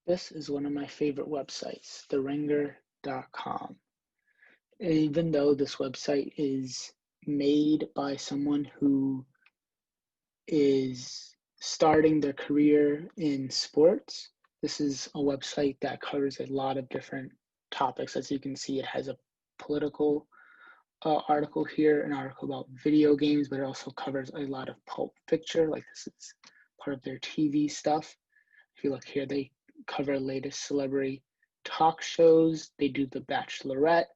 This is one of my favorite websites, theringer.com. Even though this website is made by someone who is starting their career in sports, this is a website that covers a lot of different topics. As you can see, it has a political article here, an article about video games, but it also covers a lot of pulp fiction, like this is part of their TV stuff. If you look here, they cover latest celebrity talk shows. They do The Bachelorette.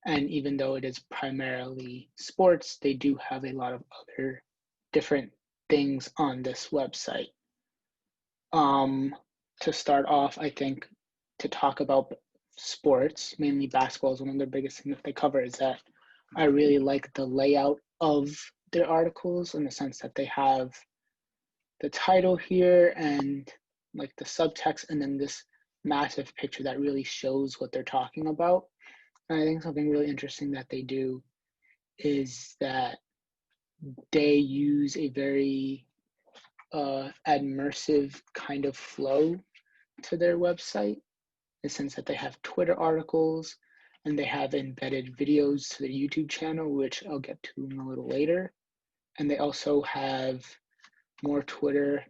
And even though it is primarily sports, they do have a lot of other different things on this website. To start off, I think to talk about sports, mainly basketball is one of their biggest things that they cover, is that I really like the layout of their articles in the sense that they have the title here and like the subtext and then this massive picture that really shows what they're talking about. And I think something really interesting that they do is that they use a very immersive kind of flow to their website, in the sense that they have Twitter articles and they have embedded videos to their YouTube channel, which I'll get to in a little later. And they also have more Twitter,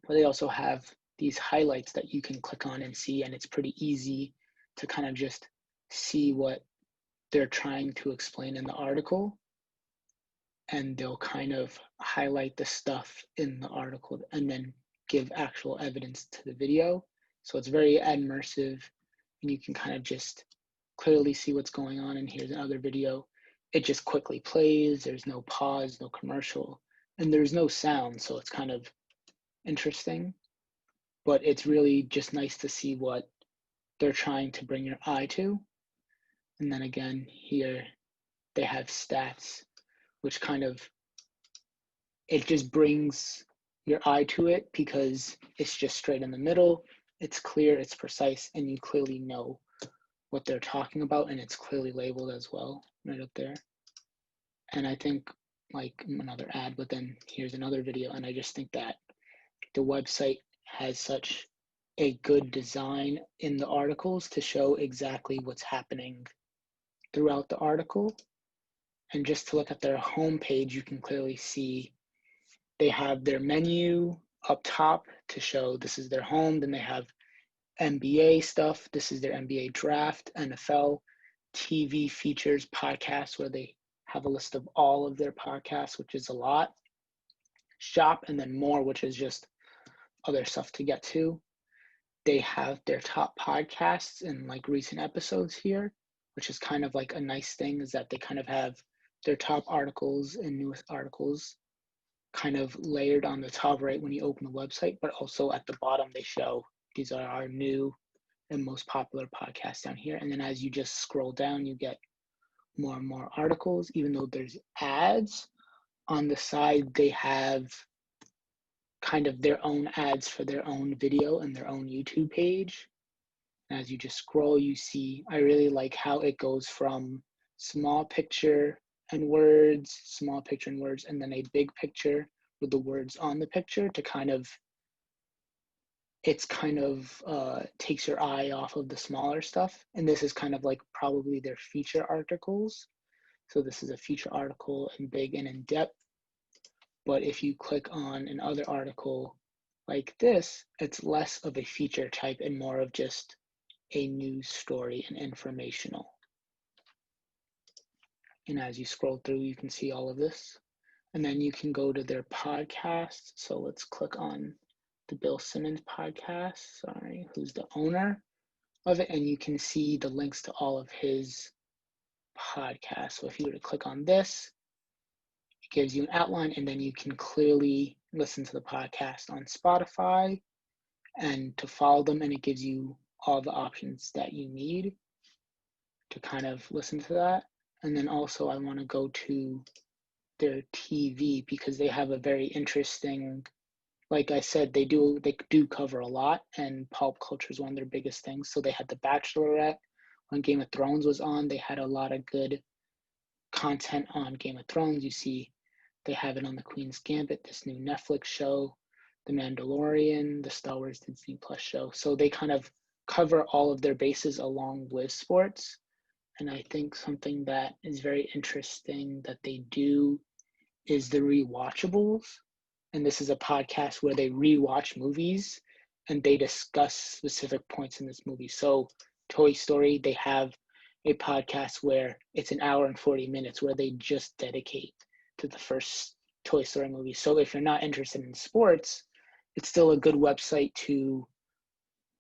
but they also have these highlights that you can click on and see, and it's pretty easy to kind of just see what they're trying to explain in the article, and they'll kind of highlight the stuff in the article and then give actual evidence to the video. So it's very immersive, and you can kind of just clearly see what's going on. And here's another video. It just quickly plays. There's no pause, no commercial, and there's no sound. So it's kind of interesting, but it's really just nice to see what they're trying to bring your eye to. And then again, here they have stats, which kind of, it just brings your eye to it because it's just straight in the middle. It's clear, it's precise, and you clearly know what they're talking about, and it's clearly labeled as well right up there. And I think like another ad, but then here's another video, and I just think that the website has such a good design in the articles to show exactly what's happening throughout the article. And just to look at their homepage, you can clearly see they have their menu up top to show this is their home. Then they have NBA stuff. This is their NBA draft, NFL, TV features, podcasts, where they have a list of all of their podcasts, which is a lot. Shop, and then more, which is just other stuff to get to. They have their top podcasts and like recent episodes here, which is kind of like a nice thing, is that they kind of have their top articles and newest articles kind of layered on the top right when you open the website, but also at the bottom they show these are our new and most popular podcasts down here. And then as you just scroll down, you get more and more articles. Even though there's ads on the side, they have kind of their own ads for their own video and their own YouTube page. And as you just scroll, you see, I really like how it goes from small picture and words, small picture and words, and then a big picture with the words on the picture to kind of, it's kind of takes your eye off of the smaller stuff. And this is kind of like probably their feature articles. So this is a feature article and big and in depth. But if you click on another article like this, it's less of a feature type and more of just a news story and informational. And as you scroll through, you can see all of this. And then you can go to their podcast. So let's click on the Bill Simmons podcast, who's the owner of it. And you can see the links to all of his podcasts. So if you were to click on this, it gives you an outline, and then you can clearly listen to the podcast on Spotify and to follow them. And it gives you all the options that you need to kind of listen to that. And then also I want to go to their TV because they have a very interesting, like I said, they do cover a lot, and pulp culture is one of their biggest things. So they had The Bachelorette. When Game of Thrones was on, they had a lot of good content on Game of Thrones. You see they have it on The Queen's Gambit, this new Netflix show. The Mandalorian, the Star Wars Disney Plus show. So they kind of cover all of their bases along with sports. And I think something that is very interesting that they do is the rewatchables. And this is a podcast where they rewatch movies and they discuss specific points in this movie. So Toy Story, they have a podcast where it's an hour and 40 minutes where they just dedicate to the first Toy Story movie. So if you're not interested in sports, it's still a good website to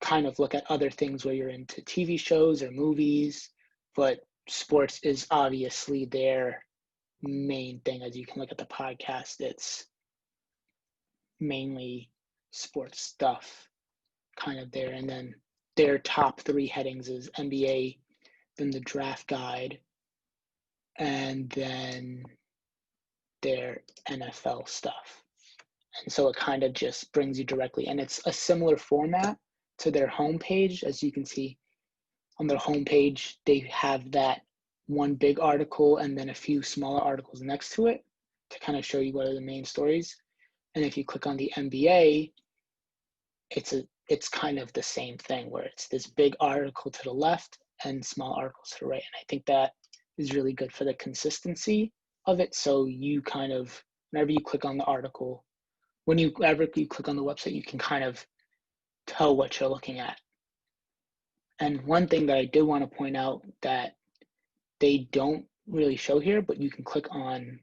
kind of look at other things where you're into TV shows or movies, but sports is obviously their main thing. As you can look at the podcast, it's mainly sports stuff kind of there. And then their top 3 headings is NBA, then the draft guide, and then their NFL stuff. And so it kind of just brings you directly, and it's a similar format to their homepage. As you can see on their homepage, they have that one big article and then a few smaller articles next to it to kind of show you what are the main stories. And if you click on the NBA, it's kind of the same thing where it's this big article to the left and small articles to the right. And I think that is really good for the consistency of it. So you kind of, whenever you click on the article, whenever you click on the website, you can kind of tell what you're looking at. And one thing that I did want to point out that they don't really show here, but you can click on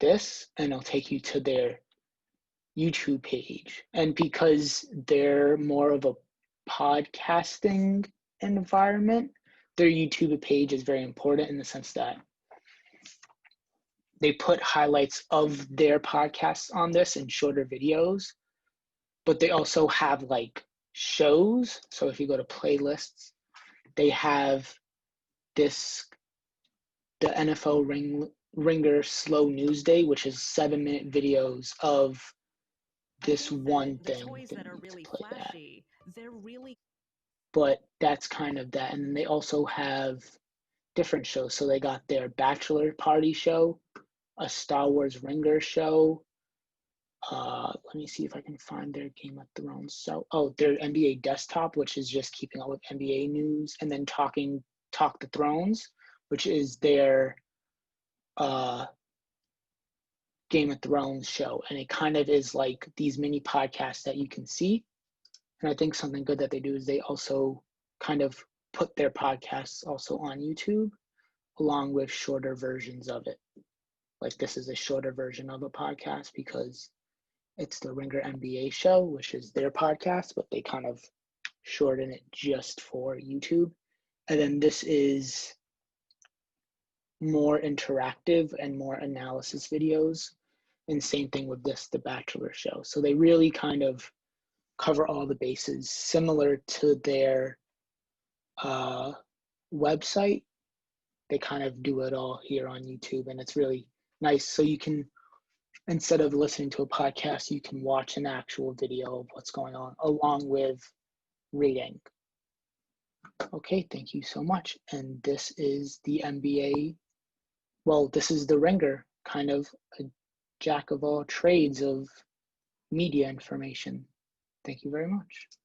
this and it'll take you to their YouTube page. And because they're more of a podcasting environment, their YouTube page is very important in the sense that they put highlights of their podcasts on this in shorter videos, but they also have like shows. So if you go to playlists, they have the NFL Ringer Slow News Day, which is 7-minute videos of this one thing. Toys that are really flashy, they're really. But that's kind of that. And they also have different shows. So they got their bachelor party show, a Star Wars Ringer show. Let me see if I can find their Game of Thrones. So, their NBA Desktop, which is just keeping up with NBA news, and then Talk the Thrones, which is their Game of Thrones show. And it kind of is like these mini podcasts that you can see. And I think something good that they do is they also kind of put their podcasts also on YouTube along with shorter versions of it. Like this is a shorter version of a podcast because it's the Ringer NBA show, which is their podcast, but they kind of shorten it just for YouTube. And then this is more interactive and more analysis videos. And same thing with this, The Bachelor show. So they really kind of cover all the bases, similar to their website. They kind of do it all here on YouTube, and it's really nice. So you can, instead of listening to a podcast, you can watch an actual video of what's going on along with reading. Okay, thank you so much. And this is the NBA. Well, this is the Ringer, kind of a jack of all trades of media information. Thank you very much.